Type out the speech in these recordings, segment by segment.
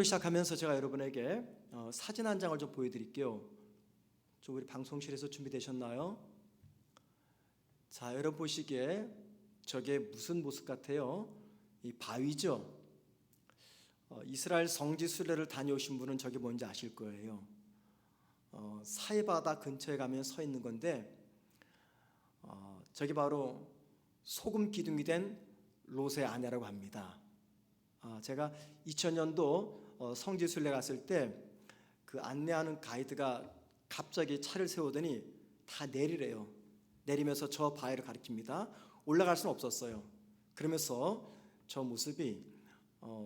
시작하면서 제가 여러분에게 사진 한 장을 좀 보여드릴게요. 우리 방송실에서 준비되셨나요? 자, 여러분 보시기에 저게 무슨 모습 같아요? 이 바위죠. 이스라엘 성지 순례를 다녀오신 분은 저게 뭔지 아실 거예요. 사해바다 근처에 가면 서 있는 건데 저게 바로 소금 기둥이 된 롯의 아내라고 합니다. 제가 2000년도 성지 순례 갔을 때 그 안내하는 가이드가 갑자기 차를 세우더니 다 내리래요. 내리면서 저 바위를 가리킵니다. 올라갈 수는 없었어요. 그러면서 저 모습이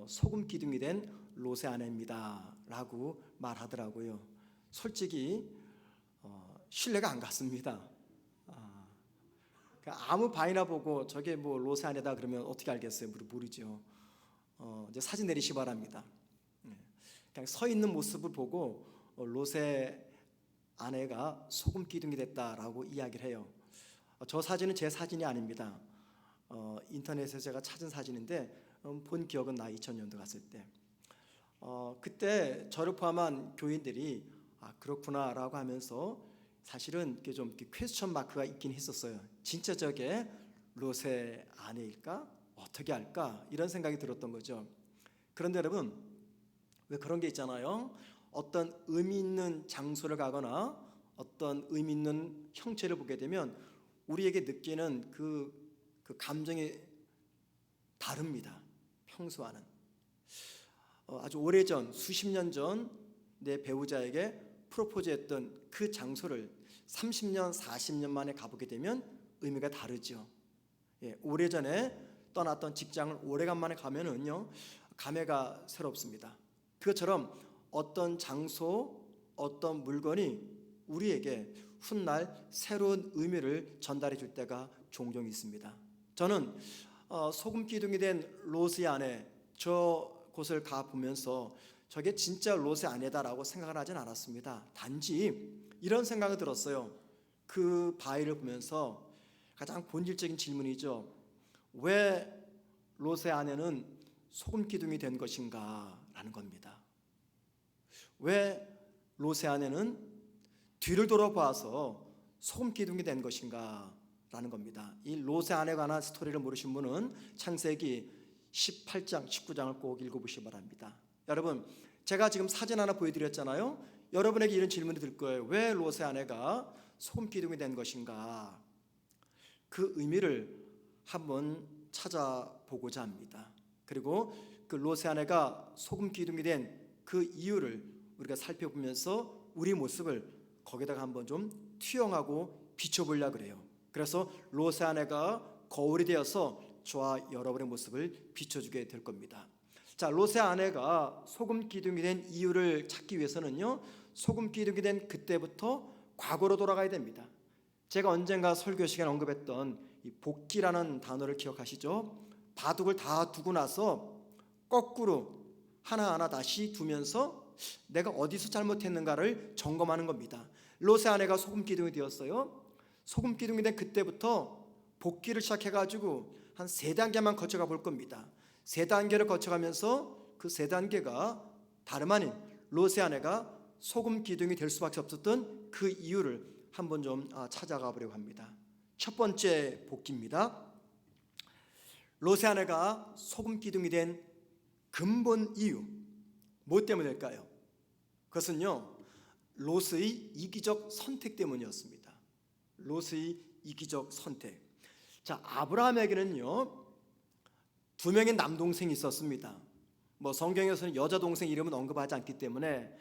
소금 기둥이 된 롯의 아내입니다 라고 말하더라고요. 솔직히 신뢰가 안 갔습니다. 아무 바위나 보고 저게 뭐 롯의 아내다 그러면 어떻게 알겠어요? 모르죠. 이제 사진 내리시 바랍니다. 그냥 서 있는 모습을 보고 롯의 아내가 소금 기둥이 됐다라고 이야기를 해요. 저 사진은 제 사진이 아닙니다. 인터넷에서 제가 찾은 사진인데 본 기억은 나 2000년도 갔을 때 그때 저를 포함한 교인들이 그렇구나라고 하면서 사실은 좀 퀘스천 마크가 있긴 했었어요. 진짜 저게 롯의 아내일까? 어떻게 할까? 이런 생각이 들었던 거죠. 그런데 여러분, 왜 그런 게 있잖아요. 어떤 의미 있는 장소를 가거나 어떤 의미 있는 형체를 보게 되면 우리에게 느끼는 그 감정이 다릅니다. 평소와는. 아주 오래전, 수십 년 전 내 배우자에게 프로포즈했던 그 장소를 30년, 40년 만에 가보게 되면 의미가 다르죠. 오래전에 떠났던 직장을 오래간만에 가면은요, 감회가 새롭습니다. 그것처럼 어떤 장소, 어떤 물건이 우리에게 훗날 새로운 의미를 전달해 줄 때가 종종 있습니다. 저는 소금 기둥이 된 롯의 아내 저 곳을 가 보면서 저게 진짜 롯의 아내다라고 생각을 하진 않았습니다. 단지 이런 생각이 들었어요. 그 바위를 보면서 가장 본질적인 질문이죠. 왜 롯의 아내는 소금 기둥이 된 것인가? 라는 겁니다. 왜 롯의 아내는 뒤를 돌아봐서 소금 기둥이 된 것인가? 라는 겁니다. 이 롯의 아내에 관한 스토리를 모르신 분은 창세기 18장, 19장을 꼭 읽어보시기 바랍니다. 여러분, 제가 지금 사진 하나 보여드렸잖아요. 여러분에게 이런 질문이 들 거예요. 왜 롯의 아내가 소금 기둥이 된 것인가? 그 의미를 한번 찾아보고자 합니다. 그리고 그 롯의 아내가 소금 기둥이 된 그 이유를 우리가 살펴보면서 우리 모습을 거기다가 한번 좀 투영하고 비춰보려고 그래요. 그래서 롯의 아내가 거울이 되어서 저와 여러분의 모습을 비춰주게 될 겁니다. 자, 롯의 아내가 소금 기둥이 된 이유를 찾기 위해서는요, 소금 기둥이 된 그때부터 과거로 돌아가야 됩니다. 제가 언젠가 설교 시간에 언급했던 이 복기라는 단어를 기억하시죠? 바둑을 다 두고 나서 거꾸로 하나하나 다시 두면서 내가 어디서 잘못했는가를 점검하는 겁니다. 롯의 아내가 소금 기둥이 되었어요. 소금 기둥이 된 그때부터 복기를 시작해가지고 한 3단계만 거쳐가 볼 겁니다. 3단계를 거쳐가면서 그 3단계가 다름 아닌 롯의 아내가 소금 기둥이 될 수밖에 없었던 그 이유를 한번 좀 찾아가 보려고 합니다. 첫 번째 복기입니다. 롯의 아내가 소금 기둥이 된 근본 이유, 뭐 때문일까요? 그것은요, 롯의 이기적 선택 때문이었습니다. 롯의 이기적 선택. 자, 아브라함에게는요 2명의 남동생이 있었습니다. 성경에서는 여자 동생 이름은 언급하지 않기 때문에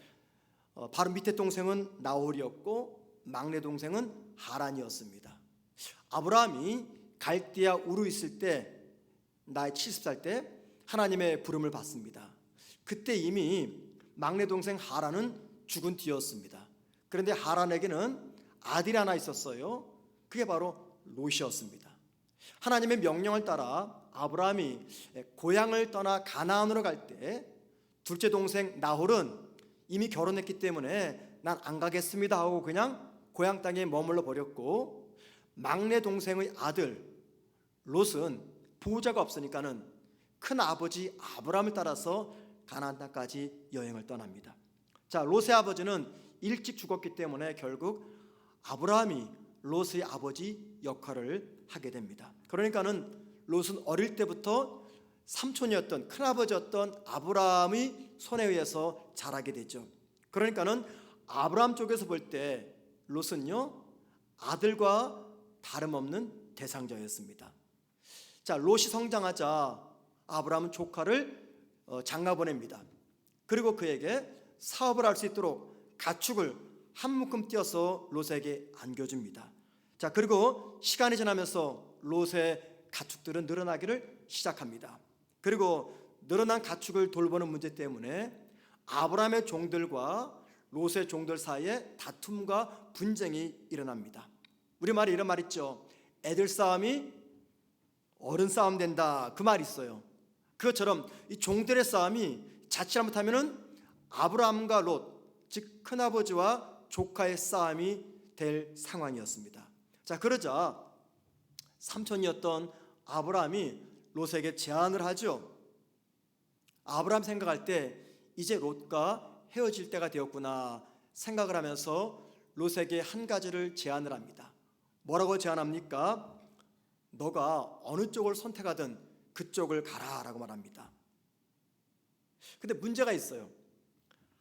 바로 밑에 동생은 나홀이었고 막내 동생은 하란이었습니다. 아브라함이 갈대아 우르 있을 때 나이 70살 때 하나님의 부름을 받습니다. 그때 이미 막내 동생 하란은 죽은 뒤였습니다. 그런데 하란에게는 아들이 하나 있었어요. 그게 바로 롯이었습니다. 하나님의 명령을 따라 아브라함이 고향을 떠나 가나안으로 갈 때 둘째 동생 나홀은 이미 결혼했기 때문에 난 안 가겠습니다 하고 그냥 고향 땅에 머물러 버렸고, 막내 동생의 아들 롯은 부자가 없으니까는 큰 아버지 아브라함을 따라서 가나안 땅까지 여행을 떠납니다. 자, 롯의 아버지는 일찍 죽었기 때문에 결국 아브라함이 롯의 아버지 역할을 하게 됩니다. 그러니까는 롯은 어릴 때부터 삼촌이었던 큰아버지였던 아브라함의 손에 의해서 자라게 되죠. 그러니까는 아브라함 쪽에서 볼 때 롯은요, 아들과 다름없는 대상자였습니다. 자, 롯이 성장하자 아브라함은 조카를 장가 보냅니다. 그리고 그에게 사업을 할 수 있도록 가축을 한 묶음 띄어서 롯에게 안겨줍니다. 자, 그리고 시간이 지나면서 롯의 가축들은 늘어나기를 시작합니다. 그리고 늘어난 가축을 돌보는 문제 때문에 아브라함의 종들과 롯의 종들 사이에 다툼과 분쟁이 일어납니다. 우리말에 이런 말 있죠. 애들 싸움이 어른 싸움 된다, 그 말이 있어요. 그것처럼 이 종들의 싸움이 자칫 잘못하면은 아브라함과 롯, 즉 큰아버지와 조카의 싸움이 될 상황이었습니다. 자, 그러자 삼촌이었던 아브라함이 롯에게 제안을 하죠. 아브라함 생각할 때 이제 롯과 헤어질 때가 되었구나 생각을 하면서 롯에게 한 가지를 제안을 합니다. 뭐라고 제안합니까? 너가 어느 쪽을 선택하든 그쪽을 가라라고 말합니다. 근데 문제가 있어요.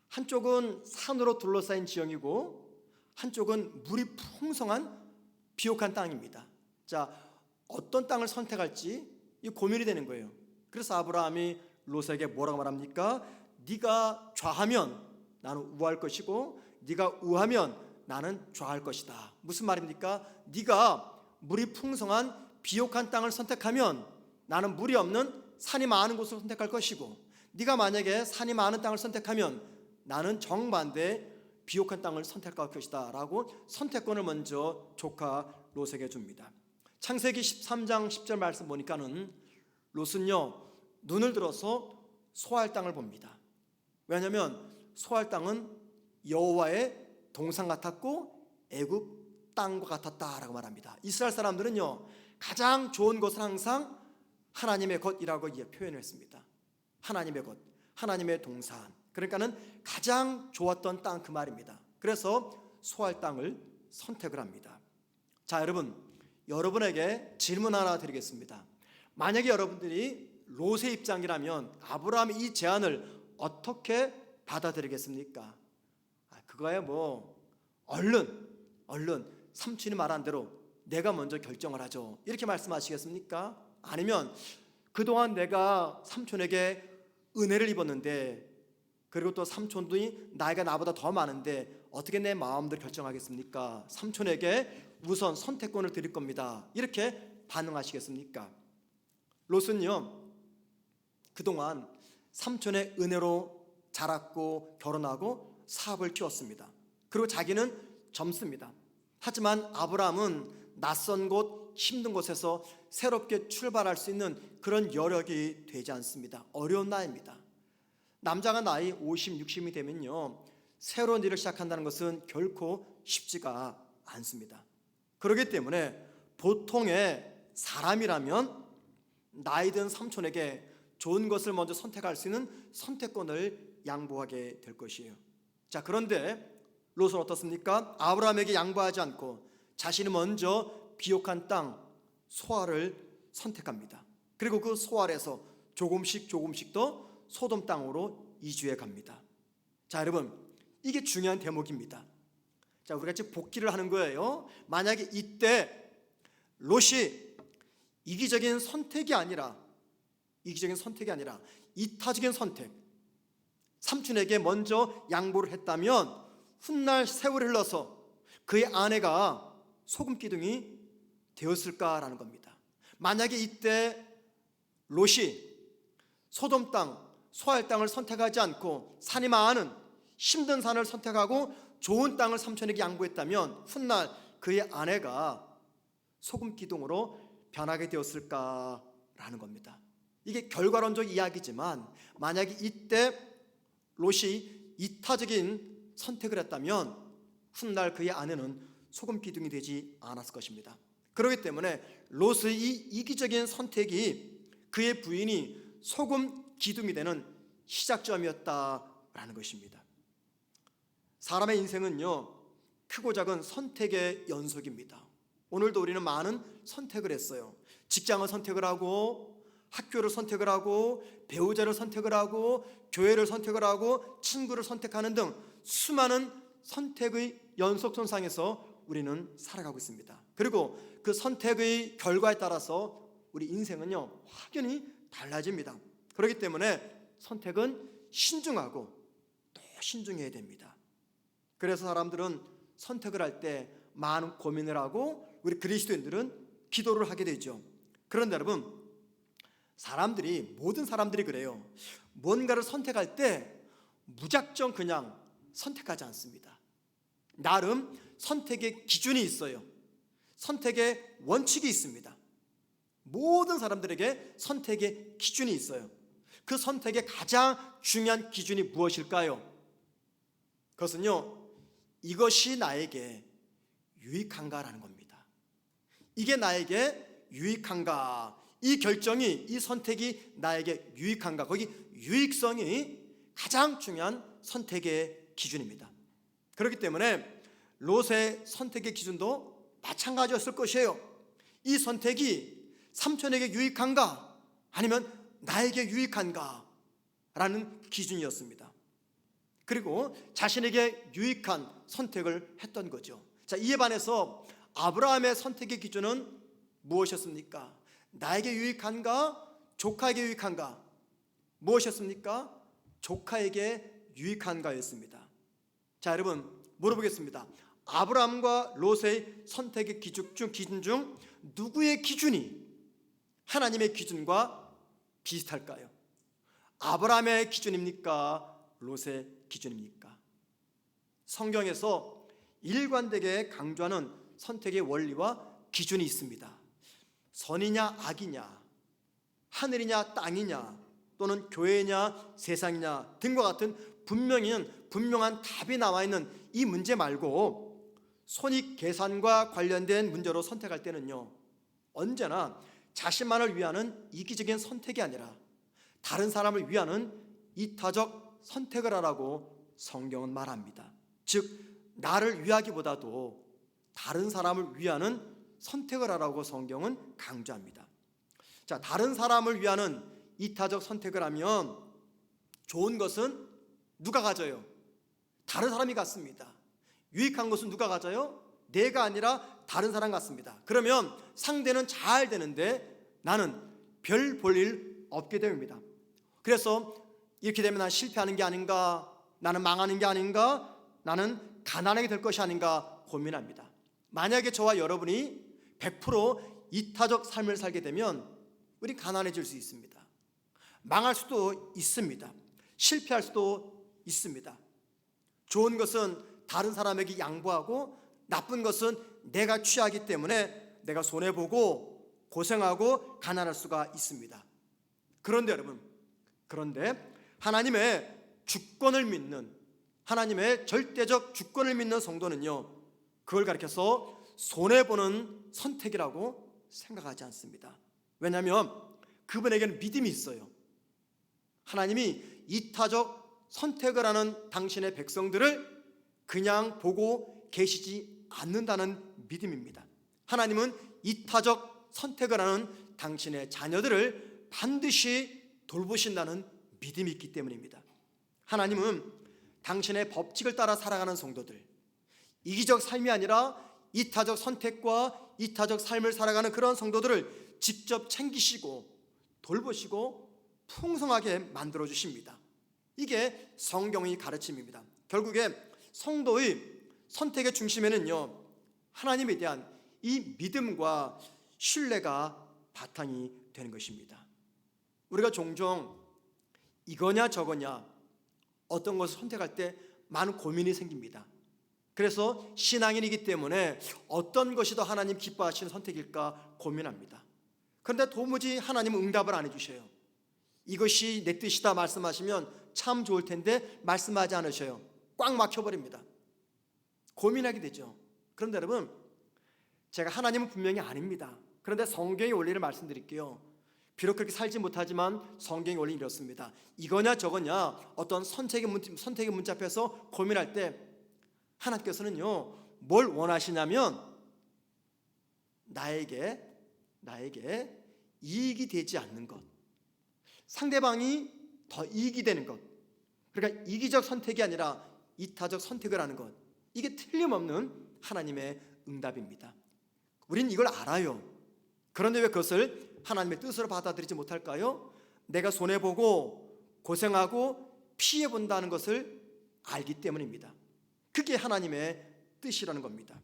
한쪽은 산으로 둘러싸인 지형이고 한쪽은 물이 풍성한 비옥한 땅입니다. 자, 어떤 땅을 선택할지 이 고민이 되는 거예요. 그래서 아브라함이 롯에게 뭐라고 말합니까? 네가 좌하면 나는 우할 것이고 네가 우하면 나는 좌할 것이다. 무슨 말입니까? 네가 물이 풍성한 비옥한 땅을 선택하면 나는 물이 없는 산이 많은 곳을 선택할 것이고, 네가 만약에 산이 많은 땅을 선택하면 나는 정반대 비옥한 땅을 선택할 것이다 라고 선택권을 먼저 조카 롯에게 줍니다. 창세기 13장 10절 말씀 보니까는 롯은요, 눈을 들어서 소알 땅을 봅니다. 왜냐하면 소알 땅은 여호와의 동산 같았고 애굽 땅과 같았다라고 말합니다. 이스라엘 사람들은요, 가장 좋은 것은 항상 하나님의 것이라고 표현을 했습니다. 하나님의 것, 하나님의 동산. 그러니까는 가장 좋았던 땅, 그 말입니다. 그래서 소알 땅을 선택을 합니다. 자, 여러분에게 질문 하나 드리겠습니다. 만약에 여러분들이 롯의 입장이라면 아브라함의 이 제안을 어떻게 받아들이겠습니까? 그거야 뭐 얼른 삼촌이 말한 대로 내가 먼저 결정을 하죠, 이렇게 말씀하시겠습니까? 아니면 그동안 내가 삼촌에게 은혜를 입었는데, 그리고 또 삼촌이 나이가 나보다 더 많은데 어떻게 내 마음대로 결정하겠습니까? 삼촌에게 우선 선택권을 드릴 겁니다, 이렇게 반응하시겠습니까? 롯은요, 그동안 삼촌의 은혜로 자랐고 결혼하고 사업을 키웠습니다. 그리고 자기는 젊습니다. 하지만 아브라함은 낯선 곳, 힘든 곳에서 새롭게 출발할 수 있는 그런 여력이 되지 않습니다. 어려운 나이입니다. 남자가 나이 50, 60이 되면요, 새로운 일을 시작한다는 것은 결코 쉽지가 않습니다. 그렇기 때문에 보통의 사람이라면 나이 든 삼촌에게 좋은 것을 먼저 선택할 수 있는 선택권을 양보하게 될 것이에요. 자, 그런데 롯은 어떻습니까? 아브라함에게 양보하지 않고 자신이 먼저 비옥한 땅 소알을 선택합니다. 그리고 그 소알에서 조금씩 더 소돔 땅으로 이주해 갑니다. 자, 여러분, 이게 중요한 대목입니다. 자, 우리가 지금 복기를 하는 거예요. 만약에 이때 롯이 이기적인 선택이 아니라 이타적인 선택, 삼촌에게 먼저 양보를 했다면 훗날 세월이 흘러서 그의 아내가 소금 기둥이 되었을까라는 겁니다. 만약에 이때 롯이 소돔 땅, 소알 땅을 선택하지 않고 산이 많은 힘든 산을 선택하고 좋은 땅을 삼촌에게 양보했다면 훗날 그의 아내가 소금 기둥으로 변하게 되었을까라는 겁니다. 이게 결과론적 이야기지만 만약에 이때 롯이 이타적인 선택을 했다면 훗날 그의 아내는 소금 기둥이 되지 않았을 것입니다. 그렇기 때문에 롯의 이 이기적인 선택이 그의 부인이 소금 기둥이 되는 시작점이었다라는 것입니다. 사람의 인생은요, 크고 작은 선택의 연속입니다. 오늘도 우리는 많은 선택을 했어요. 직장을 선택을 하고, 학교를 선택을 하고, 배우자를 선택을 하고, 교회를 선택을 하고, 친구를 선택하는 등 수많은 선택의 연속선상에서 우리는 살아가고 있습니다. 그리고 그 선택의 결과에 따라서 우리 인생은요, 확연히 달라집니다. 그렇기 때문에 선택은 신중하고 또 신중해야 됩니다. 그래서 사람들은 선택을 할 때 많은 고민을 하고, 우리 그리스도인들은 기도를 하게 되죠. 그런데 여러분, 모든 사람들이 그래요. 뭔가를 선택할 때 무작정 그냥 선택하지 않습니다. 나름 선택의 기준이 있어요. 선택의 원칙이 있습니다. 모든 사람들에게 선택의 기준이 있어요. 그 선택의 가장 중요한 기준이 무엇일까요? 그것은요, 이것이 나에게 유익한가라는 겁니다. 이게 나에게 유익한가? 이 결정이, 이 선택이 나에게 유익한가? 거기 유익성이 가장 중요한 선택의 기준입니다. 그렇기 때문에 롯의 선택의 기준도 마찬가지였을 것이에요. 이 선택이 삼촌에게 유익한가? 아니면 나에게 유익한가? 라는 기준이었습니다. 그리고 자신에게 유익한 선택을 했던 거죠. 자, 이에 반해서 아브라함의 선택의 기준은 무엇이었습니까? 나에게 유익한가? 조카에게 유익한가? 무엇이었습니까? 조카에게 유익한가였습니다. 자, 여러분 물어보겠습니다. 아브라함과 롯의 선택의 기준 중 누구의 기준이 하나님의 기준과 비슷할까요? 아브라함의 기준입니까? 롯의 기준입니까? 성경에서 일관되게 강조하는 선택의 원리와 기준이 있습니다. 선이냐 악이냐, 하늘이냐 땅이냐, 또는 교회냐 세상이냐 등과 같은 분명한 답이 나와 있는 이 문제 말고 손익 계산과 관련된 문제로 선택할 때는요, 언제나 자신만을 위하는 이기적인 선택이 아니라 다른 사람을 위하는 이타적 선택을 하라고 성경은 말합니다. 즉 나를 위하기보다도 다른 사람을 위하는 선택을 하라고 성경은 강조합니다. 자, 다른 사람을 위하는 이타적 선택을 하면 좋은 것은 누가 가져요? 다른 사람이 갖습니다. 유익한 것은 누가 가져요? 내가 아니라 다른 사람 같습니다. 그러면 상대는 잘 되는데 나는 별 볼 일 없게 됩니다. 그래서 이렇게 되면 난 실패하는 게 아닌가, 나는 망하는 게 아닌가, 나는 가난하게 될 것이 아닌가 고민합니다. 만약에 저와 여러분이 100% 이타적 삶을 살게 되면 우리 가난해질 수 있습니다. 망할 수도 있습니다. 실패할 수도 있습니다. 좋은 것은 다른 사람에게 양보하고 나쁜 것은 내가 취하기 때문에 내가 손해보고 고생하고 가난할 수가 있습니다. 그런데 여러분, 하나님의 주권을 믿는, 하나님의 절대적 주권을 믿는 성도는요, 그걸 가리켜서 손해보는 선택이라고 생각하지 않습니다. 왜냐하면 그분에게는 믿음이 있어요. 하나님이 이타적 선택을 하는 당신의 백성들을 그냥 보고 계시지 않는다는 믿음입니다. 하나님은 이타적 선택을 하는 당신의 자녀들을 반드시 돌보신다는 믿음이 있기 때문입니다. 하나님은 당신의 법칙을 따라 살아가는 성도들, 이기적 삶이 아니라 이타적 선택과 이타적 삶을 살아가는 그런 성도들을 직접 챙기시고 돌보시고 풍성하게 만들어 주십니다. 이게 성경의 가르침입니다. 결국에 성도의 선택의 중심에는요, 하나님에 대한 이 믿음과 신뢰가 바탕이 되는 것입니다. 우리가 종종 이거냐 저거냐 어떤 것을 선택할 때 많은 고민이 생깁니다. 그래서 신앙인이기 때문에 어떤 것이 더 하나님 기뻐하시는 선택일까 고민합니다. 그런데 도무지 하나님은 응답을 안 해주셔요. 이것이 내 뜻이다 말씀하시면 참 좋을 텐데 말씀하지 않으셔요. 꽉 막혀버립니다. 고민하게 되죠. 그런데 여러분, 제가 하나님은 분명히 아닙니다. 그런데 성경의 원리를 말씀드릴게요. 비록 그렇게 살지 못하지만 성경이 원래 이렇습니다. 이거냐 저거냐 어떤 선택의 문제 앞에서 고민할 때 하나님께서는요 뭘 원하시냐면 나에게 이익이 되지 않는 것, 상대방이 더 이익이 되는 것, 그러니까 이기적 선택이 아니라 이타적 선택을 하는 것, 이게 틀림없는 하나님의 응답입니다. 우린 이걸 알아요. 그런데 왜 그것을 하나님의 뜻으로 받아들이지 못할까요? 내가 손해보고 고생하고 피해본다는 것을 알기 때문입니다. 그게 하나님의 뜻이라는 겁니다.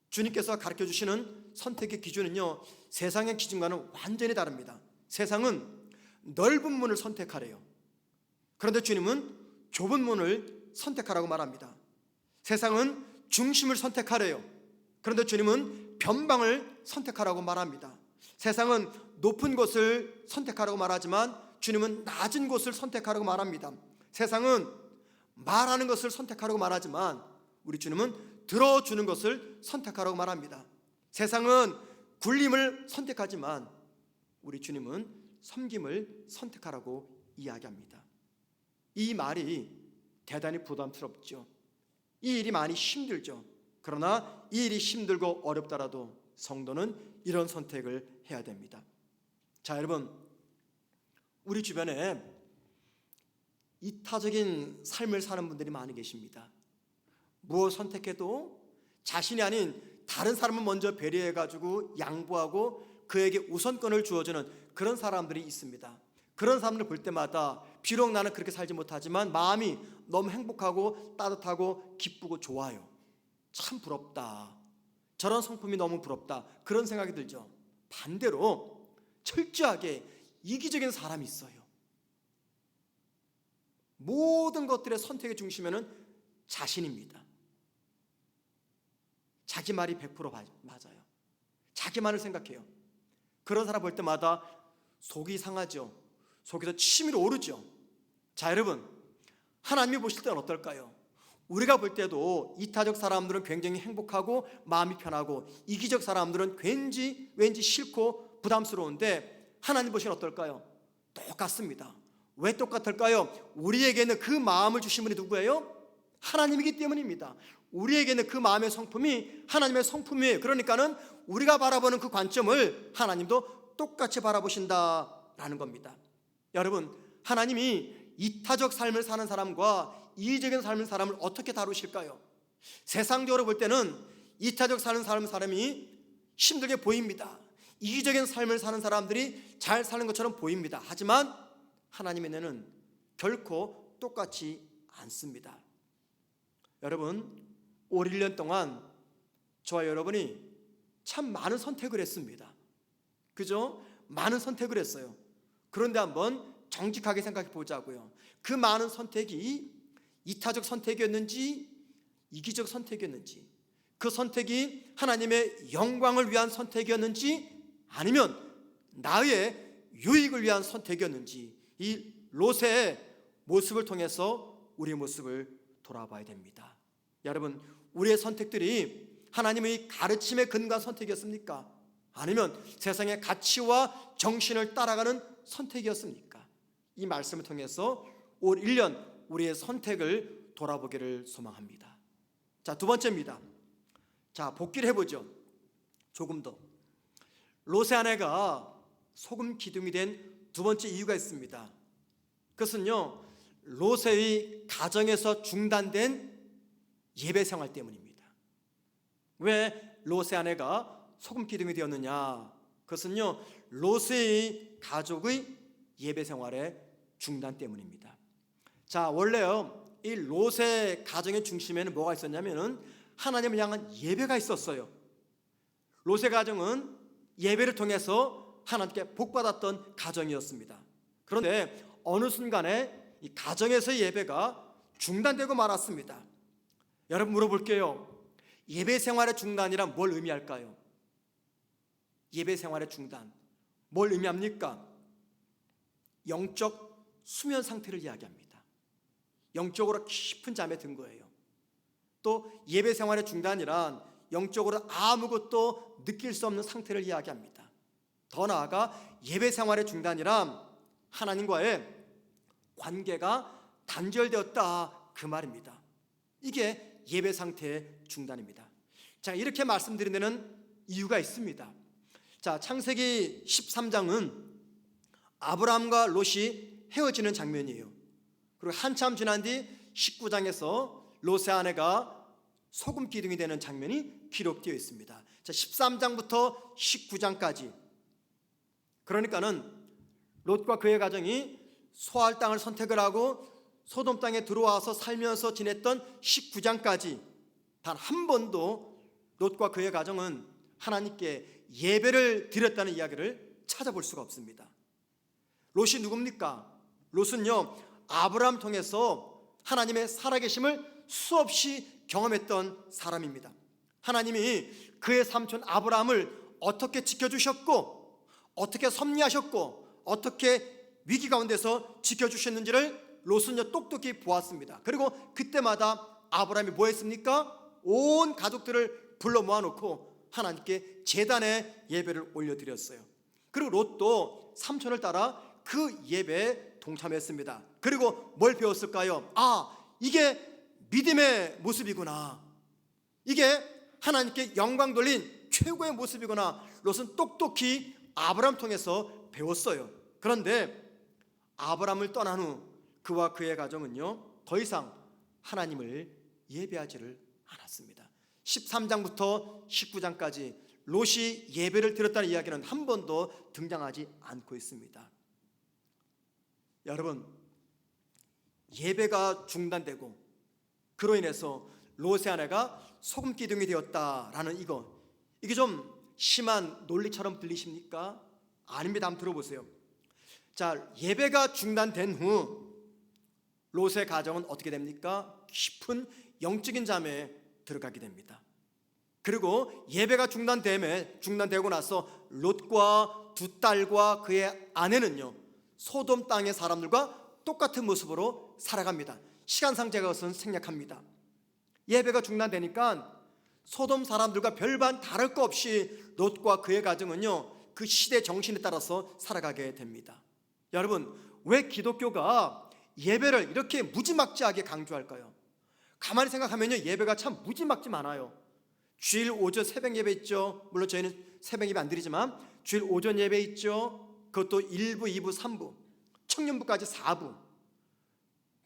주님께서 가르쳐주시는 선택의 기준은요 세상의 기준과는 완전히 다릅니다. 세상은 넓은 문을 선택하래요. 그런데 주님은 좁은 문을 선택하라고 말합니다. 세상은 중심을 선택하래요. 그런데 주님은 변방을 선택하라고 말합니다. 세상은 높은 곳을 선택하라고 말하지만 주님은 낮은 곳을 선택하라고 말합니다. 세상은 말하는 것을 선택하라고 말하지만 우리 주님은 들어주는 것을 선택하라고 말합니다. 세상은 굴림을 선택하지만 우리 주님은 섬김을 선택하라고 이야기합니다. 이 말이 대단히 부담스럽죠. 이 일이 많이 힘들죠. 그러나 이 일이 힘들고 어렵더라도 성도는 이런 선택을 해야 됩니다. 자, 여러분, 우리 주변에 이타적인 삶을 사는 분들이 많이 계십니다. 무엇 선택해도 자신이 아닌 다른 사람을 먼저 배려해가지고 양보하고 그에게 우선권을 주어주는 그런 사람들이 있습니다. 그런 사람들 볼 때마다 비록 나는 그렇게 살지 못하지만 마음이 너무 행복하고 따뜻하고 기쁘고 좋아요. 참 부럽다. 저런 성품이 너무 부럽다. 그런 생각이 들죠. 반대로 철저하게 이기적인 사람이 있어요. 모든 것들의 선택의 중심에는 자신입니다. 자기 말이 100% 맞아요. 자기만을 생각해요. 그런 사람 볼 때마다 속이 상하죠. 속에서 치밀어 오르죠. 자, 여러분, 하나님이 보실 때는 어떨까요? 우리가 볼 때도 이타적 사람들은 굉장히 행복하고 마음이 편하고 이기적 사람들은 왠지 싫고 부담스러운데 하나님 보시면 어떨까요? 똑같습니다. 왜 똑같을까요? 우리에게는 그 마음을 주신 분이 누구예요? 하나님이기 때문입니다. 우리에게는 그 마음의 성품이 하나님의 성품이에요. 그러니까는 우리가 바라보는 그 관점을 하나님도 똑같이 바라보신다라는 겁니다. 여러분, 하나님이 이타적 삶을 사는 사람과 이기적인 삶을 사람을 어떻게 다루실까요? 세상적으로 볼 때는 이타적 사는 사람이 힘들게 보입니다. 이기적인 삶을 사는 사람들이 잘 사는 것처럼 보입니다. 하지만 하나님의 눈에는 결코 똑같지 않습니다. 여러분, 올 1년 동안 저와 여러분이 참 많은 선택을 했습니다. 그죠? 많은 선택을 했어요. 그런데 한번 정직하게 생각해 보자고요. 그 많은 선택이 이타적 선택이었는지 이기적 선택이었는지, 그 선택이 하나님의 영광을 위한 선택이었는지 아니면 나의 유익을 위한 선택이었는지, 이 롯의 모습을 통해서 우리의 모습을 돌아봐야 됩니다. 여러분, 우리의 선택들이 하나님의 가르침에 근거한 선택이었습니까? 아니면 세상의 가치와 정신을 따라가는 선택이었습니까? 이 말씀을 통해서 올 1년 우리의 선택을 돌아보기를 소망합니다. 자, 두 번째입니다. 자, 복기를 해보죠. 조금 더. 롯의 아내가 소금 기둥이 된 두 번째 이유가 있습니다. 그것은요, 롯의 가정에서 중단된 예배 생활 때문입니다. 왜 롯의 아내가 소금 기둥이 되었느냐? 그것은요, 롯의 가족의 예배 생활의 중단 때문입니다. 자, 원래요, 이 롯의 가정의 중심에는 뭐가 있었냐면은 하나님을 향한 예배가 있었어요. 롯의 가정은 예배를 통해서 하나님께 복받았던 가정이었습니다. 그런데 어느 순간에 이 가정에서의 예배가 중단되고 말았습니다. 여러분, 물어볼게요. 예배 생활의 중단이란 뭘 의미할까요? 예배 생활의 중단, 뭘 의미합니까? 영적 수면 상태를 이야기합니다. 영적으로 깊은 잠에 든 거예요. 또 예배 생활의 중단이란 영적으로 아무것도 느낄 수 없는 상태를 이야기합니다. 더 나아가 예배 생활의 중단이란 하나님과의 관계가 단절되었다, 그 말입니다. 이게 예배 상태의 중단입니다. 자, 이렇게 말씀드린 데는 이유가 있습니다. 자, 창세기 13장은 아브라함과 롯이 헤어지는 장면이에요. 그리고 한참 지난 뒤 19장에서 롯의 아내가 소금 기둥이 되는 장면이 기록되어 있습니다. 자, 13장부터 19장까지, 그러니까는 롯과 그의 가정이 소알 땅을 선택을 하고 소돔 땅에 들어와서 살면서 지냈던 19장까지 단 한 번도 롯과 그의 가정은 하나님께 예배를 드렸다는 이야기를 찾아볼 수가 없습니다. 롯이 누굽니까? 롯은요, 아브라함 통해서 하나님의 살아계심을 수없이 경험했던 사람입니다. 하나님이 그의 삼촌 아브라함을 어떻게 지켜주셨고, 어떻게 섭리하셨고, 어떻게 위기 가운데서 지켜주셨는지를 롯은요 똑똑히 보았습니다. 그리고 그때마다 아브라함이 뭐 했습니까? 온 가족들을 불러 모아놓고 하나님께 제단에 예배를 올려드렸어요. 그리고 롯도 삼촌을 따라 그 예배에 동참했습니다. 그리고 뭘 배웠을까요? 이게 믿음의 모습이구나, 이게 하나님께 영광 돌린 최고의 모습이구나, 롯은 똑똑히 아브라함 통해서 배웠어요. 그런데 아브라함을 떠난 후 그와 그의 가정은요 더 이상 하나님을 예배하지를 않았습니다. 13장부터 19장까지 롯이 예배를 드렸다는 이야기는 한 번도 등장하지 않고 있습니다. 여러분, 예배가 중단되고 그로 인해서 롯의 아내가 소금 기둥이 되었다라는 이게 좀 심한 논리처럼 들리십니까? 아닙니다. 한번 들어보세요. 자, 예배가 중단된 후 롯의 가정은 어떻게 됩니까? 깊은 영적인 잠에 들어가게 됩니다. 그리고 예배가 중단되고 나서 롯과 두 딸과 그의 아내는요 소돔 땅의 사람들과 똑같은 모습으로 살아갑니다. 시간상 제가 그것은 생략합니다. 예배가 중단되니까 소돔 사람들과 별반 다를 것 없이 롯과 그의 가정은요 그 시대 정신에 따라서 살아가게 됩니다. 여러분, 왜 기독교가 예배를 이렇게 무지막지하게 강조할까요? 가만히 생각하면요 예배가 참 무지막지 많아요. 주일 오전 새벽 예배 있죠. 물론 저희는 새벽 예배 안 드리지만 주일 오전 예배 있죠. 그것도 1부, 2부, 3부, 청년부까지 4부.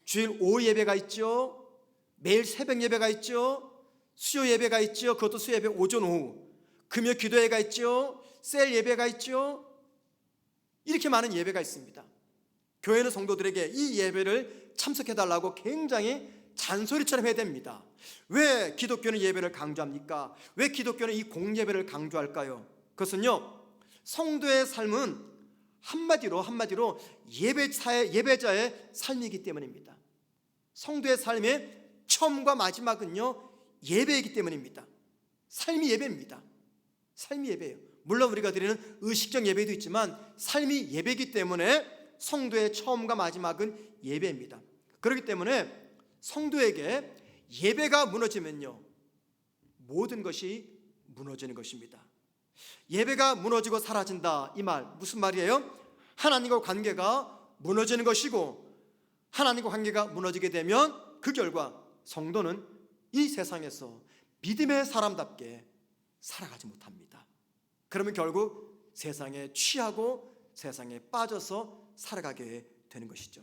주일 오후 예배가 있죠. 매일 새벽 예배가 있죠. 수요 예배가 있죠. 그것도 수요 예배 오전 오후. 금요 기도회가 있죠. 셀 예배가 있죠. 이렇게 많은 예배가 있습니다. 교회는 성도들에게 이 예배를 참석해달라고 굉장히 잔소리처럼 해야 됩니다. 왜 기독교는 예배를 강조합니까? 왜 기독교는 이 공예배를 강조할까요? 그것은요 성도의 삶은 한마디로 예배자의 삶이기 때문입니다. 성도의 삶의 처음과 마지막은요 예배이기 때문입니다. 삶이 예배입니다. 삶이 예배예요. 물론 우리가 드리는 의식적 예배도 있지만 삶이 예배이기 때문에 성도의 처음과 마지막은 예배입니다. 그렇기 때문에 성도에게 예배가 무너지면요 모든 것이 무너지는 것입니다. 예배가 무너지고 사라진다, 이 말 무슨 말이에요? 하나님과 관계가 무너지는 것이고, 하나님과 관계가 무너지게 되면 그 결과 성도는 이 세상에서 믿음의 사람답게 살아가지 못합니다. 그러면 결국 세상에 취하고 세상에 빠져서 살아가게 되는 것이죠.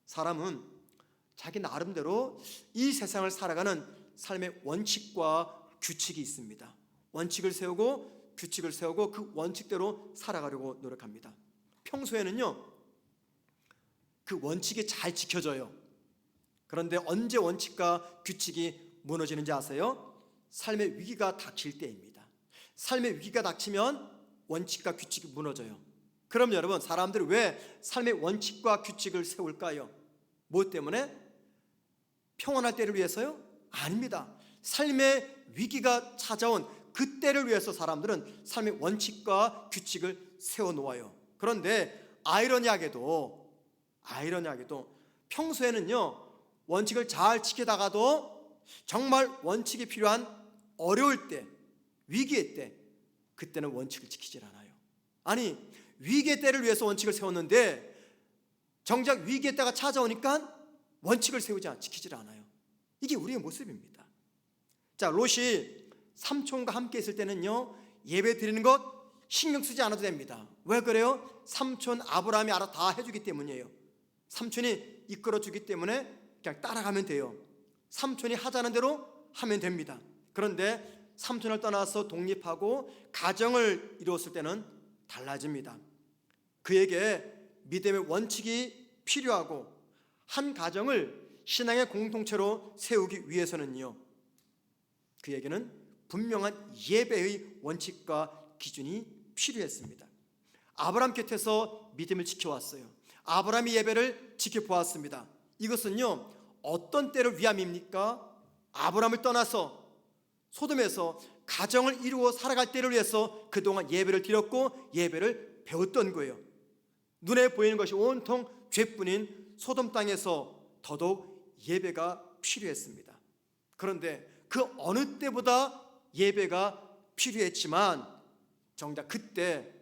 사람은 자기 나름대로 이 세상을 살아가는 삶의 원칙과 규칙이 있습니다. 원칙을 세우고 규칙을 세우고 그 원칙대로 살아가려고 노력합니다. 평소에는요 그 원칙이 잘 지켜져요. 그런데 언제 원칙과 규칙이 무너지는지 아세요? 삶의 위기가 닥칠 때입니다. 삶의 위기가 닥치면 원칙과 규칙이 무너져요. 그럼 여러분, 사람들이 왜 삶의 원칙과 규칙을 세울까요? 뭐 때문에? 평온할 때를 위해서요? 아닙니다. 삶의 위기가 찾아온 그때를 위해서 사람들은 삶의 원칙과 규칙을 세워놓아요. 그런데 아이러니하게도 평소에는요 원칙을 잘 지키다가도 정말 원칙이 필요한 어려울 때, 위기의 때, 그때는 원칙을 지키질 않아요. 아니, 위기의 때를 위해서 원칙을 세웠는데 정작 위기의 때가 찾아오니까 원칙을 지키질 않아요. 이게 우리의 모습입니다. 자, 롯이 삼촌과 함께 있을 때는요, 예배 드리는 것 신경 쓰지 않아도 됩니다. 왜 그래요? 삼촌 아브라함이 알아 다 해주기 때문이에요. 삼촌이 이끌어주기 때문에 그냥 따라가면 돼요. 삼촌이 하자는 대로 하면 됩니다. 그런데 삼촌을 떠나서 독립하고 가정을 이루었을 때는 달라집니다. 그에게 믿음의 원칙이 필요하고 한 가정을 신앙의 공동체로 세우기 위해서는요, 그에게는 분명한 예배의 원칙과 기준이 필요했습니다. 아브라함 곁에서 믿음을 지켜왔어요. 아브라함이 예배를 지켜보았습니다. 이것은요, 어떤 때를 위함입니까? 아브라함을 떠나서 소돔에서 가정을 이루어 살아갈 때를 위해서 그동안 예배를 드렸고 예배를 배웠던 거예요. 눈에 보이는 것이 온통 죄뿐인 소돔 땅에서 더더욱 예배가 필요했습니다. 그런데 그 어느 때보다 예배가 필요했지만 정작 그때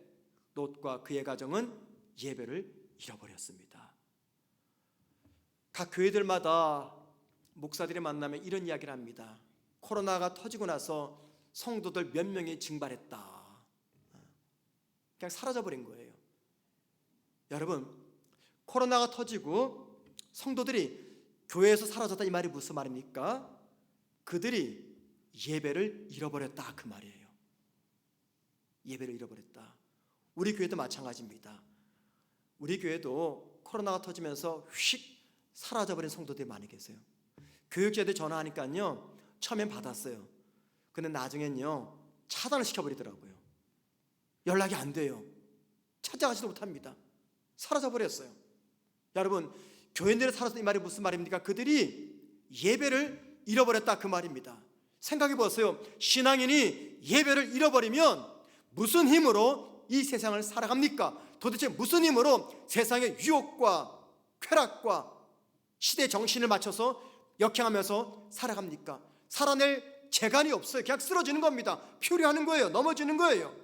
롯과 그의 가정은 예배를 잃어버렸습니다. 각 교회들마다 목사들이 만나면 이런 이야기를 합니다. 코로나가 터지고 나서 성도들 몇 명이 증발했다. 그냥 사라져버린 거예요. 여러분, 코로나가 터지고 성도들이 교회에서 사라졌다, 이 말이 무슨 말입니까? 그들이 예배를 잃어버렸다, 그 말이에요. 예배를 잃어버렸다. 우리 교회도 마찬가지입니다. 우리 교회도 코로나가 터지면서 휙 사라져버린 성도들이 많이 계세요. 교육자들 전화하니까요, 처음엔 받았어요. 근데 나중엔요, 차단을 시켜버리더라고요. 연락이 안 돼요. 찾아가지도 못합니다. 사라져버렸어요. 여러분, 교인들이 사라졌다, 이 말이 무슨 말입니까? 그들이 예배를 잃어버렸다, 그 말입니다. 생각해 보세요. 신앙인이 예배를 잃어버리면 무슨 힘으로 이 세상을 살아갑니까? 도대체 무슨 힘으로 세상의 유혹과 쾌락과 시대 정신을 맞춰서 역행하면서 살아갑니까? 살아낼 재간이 없어요. 그냥 쓰러지는 겁니다. 표류하는 거예요. 넘어지는 거예요.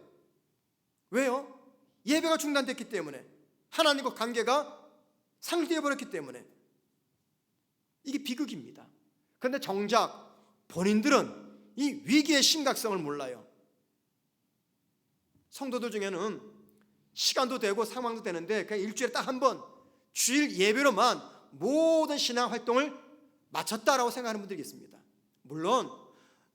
왜요? 예배가 중단됐기 때문에, 하나님과 관계가 상실되어 버렸기 때문에. 이게 비극입니다. 그런데 정작 본인들은 이 위기의 심각성을 몰라요. 성도들 중에는 시간도 되고 상황도 되는데 그냥 일주일에 딱 한 번 주일 예배로만 모든 신앙 활동을 마쳤다라고 생각하는 분들이 있습니다. 물론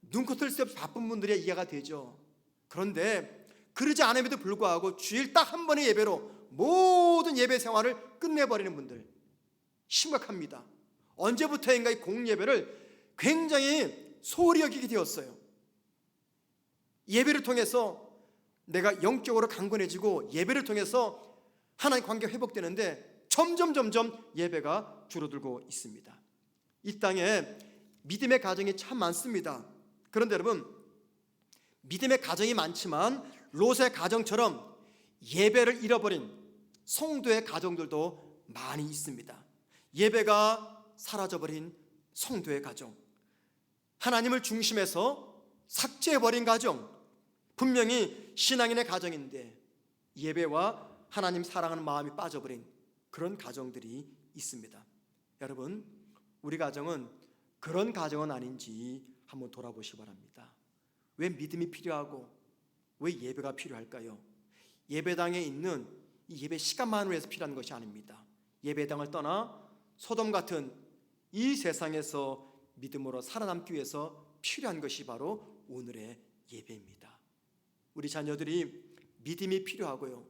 눈코뜰 새 없이 바쁜 분들이야 이해가 되죠. 그런데 그러지 않음에도 불구하고 주일 딱 한 번의 예배로 모든 예배 생활을 끝내버리는 분들 심각합니다. 언제부터인가 이 공예배를 굉장히 소홀히 여기게 되었어요. 예배를 통해서 내가 영적으로 강건해지고 예배를 통해서 하나님 관계가 회복되는데 점점 예배가 줄어들고 있습니다. 이 땅에 믿음의 가정이 참 많습니다. 그런데 여러분, 믿음의 가정이 많지만 롯의 가정처럼 예배를 잃어버린 성도의 가정들도 많이 있습니다. 예배가 사라져버린 성도의 가정, 하나님을 중심에서 삭제해버린 가정, 분명히 신앙인의 가정인데 예배와 하나님 사랑하는 마음이 빠져버린 그런 가정들이 있습니다. 여러분, 우리 가정은 그런 가정은 아닌지 한번 돌아보시기 바랍니다. 왜 믿음이 필요하고 왜 예배가 필요할까요? 예배당에 있는 이 예배 시간만으로 해서 필요한 것이 아닙니다. 예배당을 떠나 소돔 같은 이 세상에서 믿음으로 살아남기 위해서 필요한 것이 바로 오늘의 예배입니다. 우리 자녀들이 믿음이 필요하고요,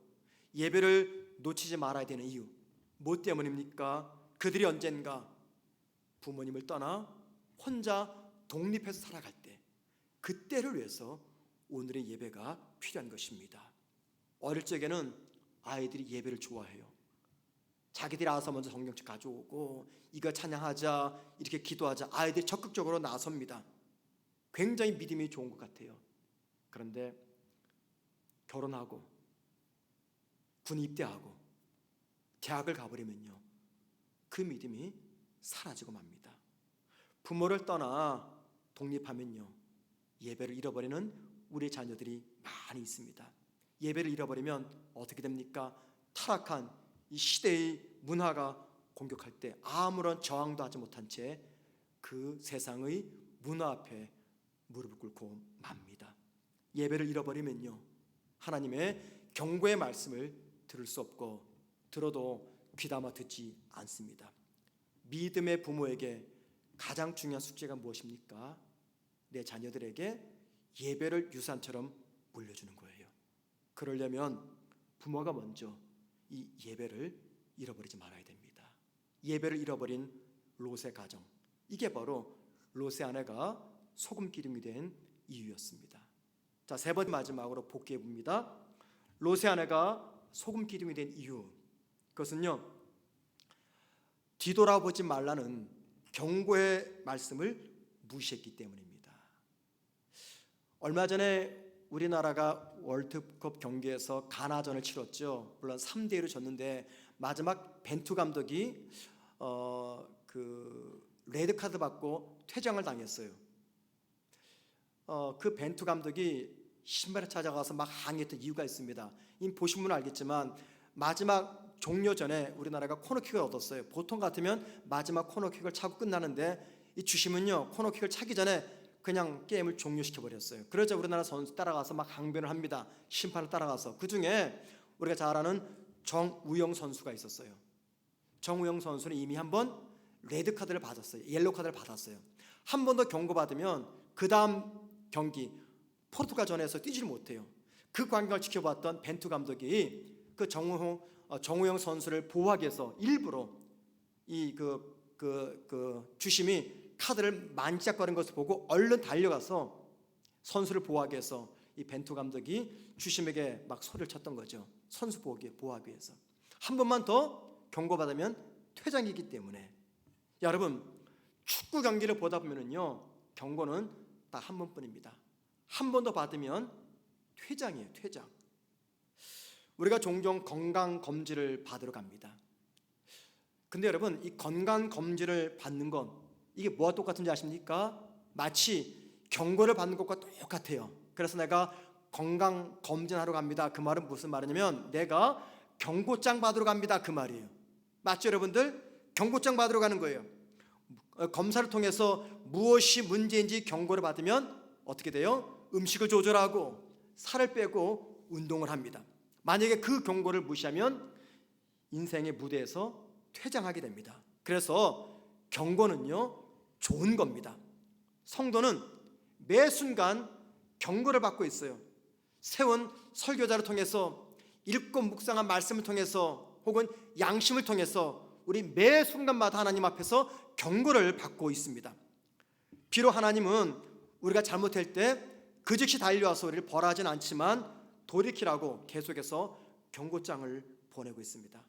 예배를 놓치지 말아야 되는 이유, 뭐 때문입니까? 그들이 언젠가 부모님을 떠나 혼자 독립해서 살아갈 때, 그때를 위해서 오늘의 예배가 필요한 것입니다. 어릴 적에는 아이들이 예배를 좋아해요. 자기들이 알아서 먼저 성경책 가져오고 이거 찬양하자, 이렇게 기도하자, 아이들이 적극적으로 나섭니다. 굉장히 믿음이 좋은 것 같아요. 그런데 결혼하고 군 입대하고 대학을 가버리면요, 그 믿음이 사라지고 맙니다. 부모를 떠나 독립하면요, 예배를 잃어버리는 우리 자녀들이 많이 있습니다. 예배를 잃어버리면 어떻게 됩니까? 타락한 이 시대의 문화가 공격할 때 아무런 저항도 하지 못한 채 그 세상의 문화 앞에 무릎을 꿇고 맙니다. 예배를 잃어버리면요, 하나님의 경고의 말씀을 들을 수 없고 들어도 귀담아 듣지 않습니다. 믿음의 부모에게 가장 중요한 숙제가 무엇입니까? 내 자녀들에게 예배를 유산처럼 물려주는 거예요. 그러려면 부모가 먼저 이 예배를 잃어버리지 말아야 됩니다. 예배를 잃어버린 롯의 가정, 이게 바로 롯의 아내가 소금 기둥이 된 이유였습니다. 자, 세 번째 마지막으로 복귀해 봅니다. 롯의 아내가 소금 기둥이 된 이유, 그것은요, 뒤돌아보지 말라는 경고의 말씀을 무시했기 때문입니다. 얼마 전에 우리나라가 월드컵 경기에서 가나전을 치렀죠. 물론 3대1로 졌는데 마지막 벤투 감독이 레드카드 받고 퇴장을 당했어요. 그 벤투 감독이 신발을 찾아가서 막 항의했던 이유가 있습니다. 이 보신 분은 알겠지만 마지막 종료 전에 우리나라가 코너킥을 얻었어요. 보통 같으면 마지막 코너킥을 차고 끝나는데 이 주심은요, 코너킥을 차기 전에 그냥 게임을 종료시켜 버렸어요. 그러자 우리나라 선수 따라가서 막 항변을 합니다. 심판을 따라가서. 그 중에 우리가 잘 아는 정우영 선수가 있었어요. 정우영 선수는 이미 한번 레드 카드를 받았어요. 옐로우 카드를 받았어요. 한 번 더 경고받으면 그 다음 경기 포르투갈전에서 뛰지를 못해요. 그 광경을 지켜봤던 벤투 감독이 그 정우영 선수를 보호하기 위해서 일부러 이 주심이 카드를 만지작거리는 것을 보고 얼른 달려가서 선수를 보호하기 위해서 이 벤투 감독이 주심에게 막 소리를 쳤던 거죠. 선수 보호하기 위해서. 한 번만 더 경고받으면 퇴장이기 때문에. 여러분, 축구 경기를 보다 보면은요, 경고는 딱 한 번뿐입니다. 한 번 더 받으면 퇴장이에요. 퇴장. 우리가 종종 건강 검진을 받으러 갑니다. 근데 여러분, 이 건강 검진을 받는 건 이게 뭐와 똑같은지 아십니까? 마치 경고를 받는 것과 똑같아요. 그래서 내가 건강 검진하러 갑니다. 그 말은 무슨 말이냐면 내가 경고장 받으러 갑니다. 그 말이에요. 맞죠, 여러분들? 경고장 받으러 가는 거예요. 검사를 통해서 무엇이 문제인지 경고를 받으면 어떻게 돼요? 음식을 조절하고 살을 빼고 운동을 합니다. 만약에 그 경고를 무시하면 인생의 무대에서 퇴장하게 됩니다. 그래서 경고는요, 좋은 겁니다. 성도는 매 순간 경고를 받고 있어요. 세운 설교자를 통해서, 읽고 묵상한 말씀을 통해서, 혹은 양심을 통해서 우리 매 순간마다 하나님 앞에서 경고를 받고 있습니다. 비록 하나님은 우리가 잘못할 때 그 즉시 달려와서 우리를 벌하진 않지만 돌이키라고 계속해서 경고장을 보내고 있습니다.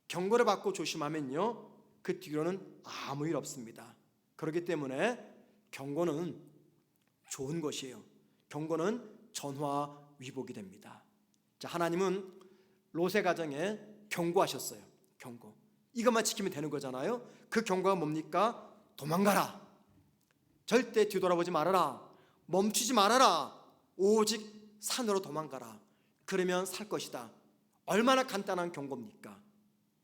경고를 받고 조심하면요, 그 뒤로는 아무 일 없습니다. 그렇기 때문에 경고는 좋은 것이에요. 경고는 전화위복이 됩니다. 자, 하나님은 롯의 가정에 경고하셨어요. 경고. 이것만 지키면 되는 거잖아요. 그 경고가 뭡니까? 도망가라. 절대 뒤돌아보지 말아라. 멈추지 말아라. 오직 산으로 도망가라. 그러면 살 것이다. 얼마나 간단한 경고입니까?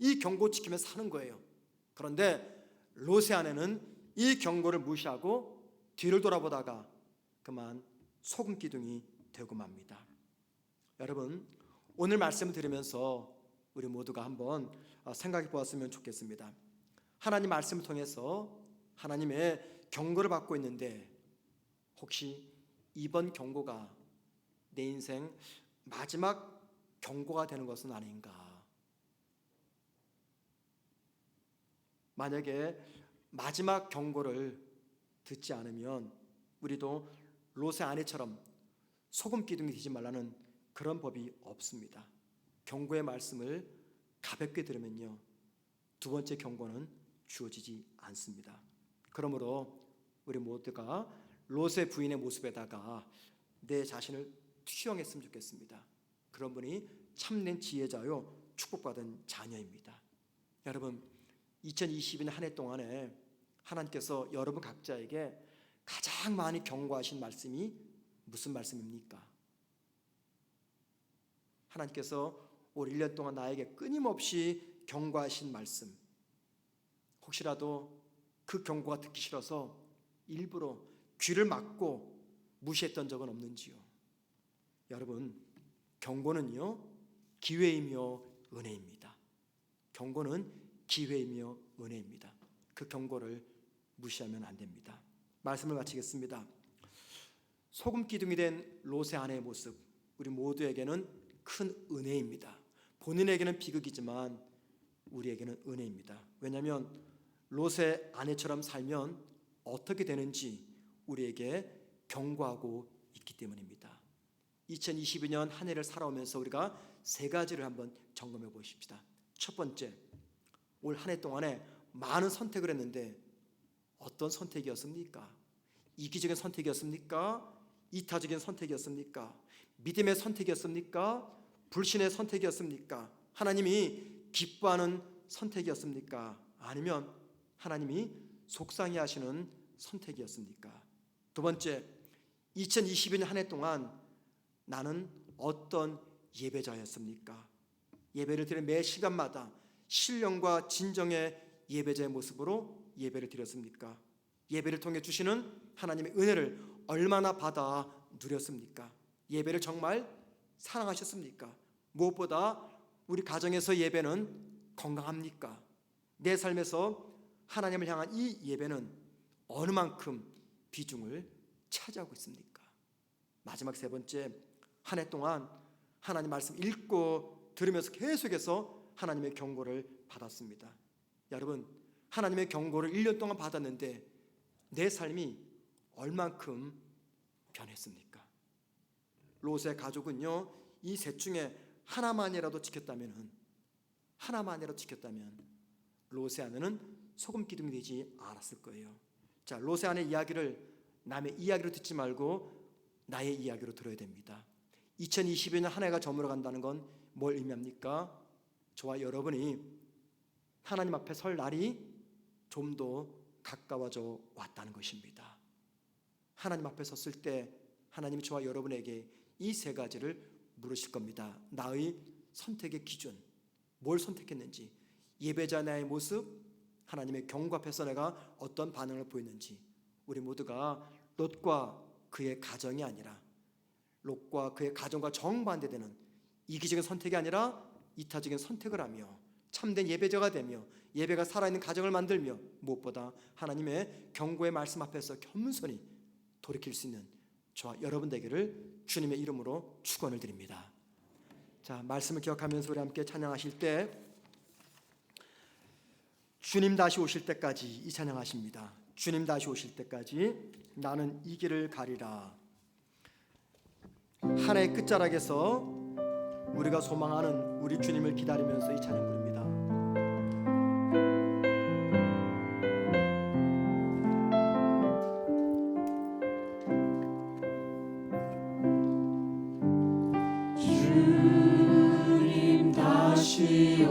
이 경고 지키면 사는 거예요. 그런데 롯의 아내는 이 경고를 무시하고 뒤를 돌아보다가 그만 소금 기둥이 되고 맙니다. 여러분, 오늘 말씀을 들으면서 우리 모두가 한번 생각해 보았으면 좋겠습니다. 하나님 말씀을 통해서 하나님의 경고를 받고 있는데 혹시 이번 경고가 내 인생 마지막 경고가 되는 것은 아닌가? 만약에 마지막 경고를 듣지 않으면 우리도 롯의 아내처럼 소금 기둥이 되지 말라는 그런 법이 없습니다. 경고의 말씀을 가볍게 들으면요, 두 번째 경고는 주어지지 않습니다. 그러므로 우리 모두가 롯의 부인의 모습에다가 내 자신을 투영했으면 좋겠습니다. 그런 분이 참된 지혜자요 축복받은 자녀입니다. 여러분, 2022년 한 해 동안에 하나님께서 여러분 각자에게 가장 많이 경고하신 말씀이 무슨 말씀입니까? 하나님께서 올 1년 동안 나에게 끊임없이 경고하신 말씀, 혹시라도 그 경고가 듣기 싫어서 일부러 귀를 막고 무시했던 적은 없는지요? 여러분, 경고는요 기회이며 은혜입니다. 경고는 기회이며 은혜입니다. 그 경고를 무시하면 안 됩니다. 말씀을 마치겠습니다. 소금 기둥이 된 롯의 아내의 모습, 우리 모두에게는 큰 은혜입니다. 본인에게는 비극이지만 우리에게는 은혜입니다. 왜냐하면 롯의 아내처럼 살면 어떻게 되는지 우리에게 경고하고 있기 때문입니다. 2022년 한 해를 살아오면서 우리가 세 가지를 한번 점검해 보십시다. 첫 번째, 올 한 해 동안에 많은 선택을 했는데 어떤 선택이었습니까? 이기적인 선택이었습니까? 이타적인 선택이었습니까? 믿음의 선택이었습니까? 불신의 선택이었습니까? 하나님이 기뻐하는 선택이었습니까? 아니면 하나님이 속상해 하시는 선택이었습니까? 두 번째, 2022년 한 해 동안 나는 어떤 예배자였습니까? 예배를 드리는 매 시간마다 신령과 진정의 예배자의 모습으로 예배를 드렸습니까? 예배를 통해 주시는 하나님의 은혜를 얼마나 받아 누렸습니까? 예배를 정말 사랑하셨습니까? 무엇보다 우리 가정에서 예배는 건강합니까? 내 삶에서 하나님을 향한 이 예배는 어느 만큼 비중을 차지하고 있습니까? 마지막 세 번째, 한 해 동안 하나님 말씀 읽고 들으면서 계속해서 하나님의 경고를 받았습니다. 여러분, 하나님의 경고를 1년 동안 받았는데 내 삶이 얼만큼 변했습니까? 롯의 가족은요, 이 셋 중에 하나만이라도 지켰다면 롯의 아내는 소금 기둥이 되지 않았을 거예요. 자, 롯의 아내 이야기를 남의 이야기로 듣지 말고 나의 이야기로 들어야 됩니다. 2022년 한 해가 저물어 간다는 건 뭘 의미합니까? 저와 여러분이 하나님 앞에 설 날이 좀 더 가까워져 왔다는 것입니다. 하나님 앞에 섰을 때 하나님이 저와 여러분에게 이 세 가지를 물으실 겁니다. 나의 선택의 기준, 뭘 선택했는지, 예배자 나의 모습, 하나님의 경고 앞에서 내가 어떤 반응을 보였는지, 우리 모두가 롯과 그의 가정이 아니라 롯과 그의 가정과 정반대되는 이기적인 선택이 아니라 이타적인 선택을 하며 참된 예배자가 되며 예배가 살아있는 가정을 만들며 무엇보다 하나님의 경고의 말씀 앞에서 겸손히 돌이킬 수 있는 저와 여러분 되기를 주님의 이름으로 축원을 드립니다. 자, 말씀을 기억하면서 우리 함께 찬양하실 때 주님 다시 오실 때까지 이 찬양하십니다. 주님 다시 오실 때까지 나는 이 길을 가리라. 한 해 끝자락에서 우리가 소망하는 우리 주님을 기다리면서 이 찬양 부릅니다. 주님 다시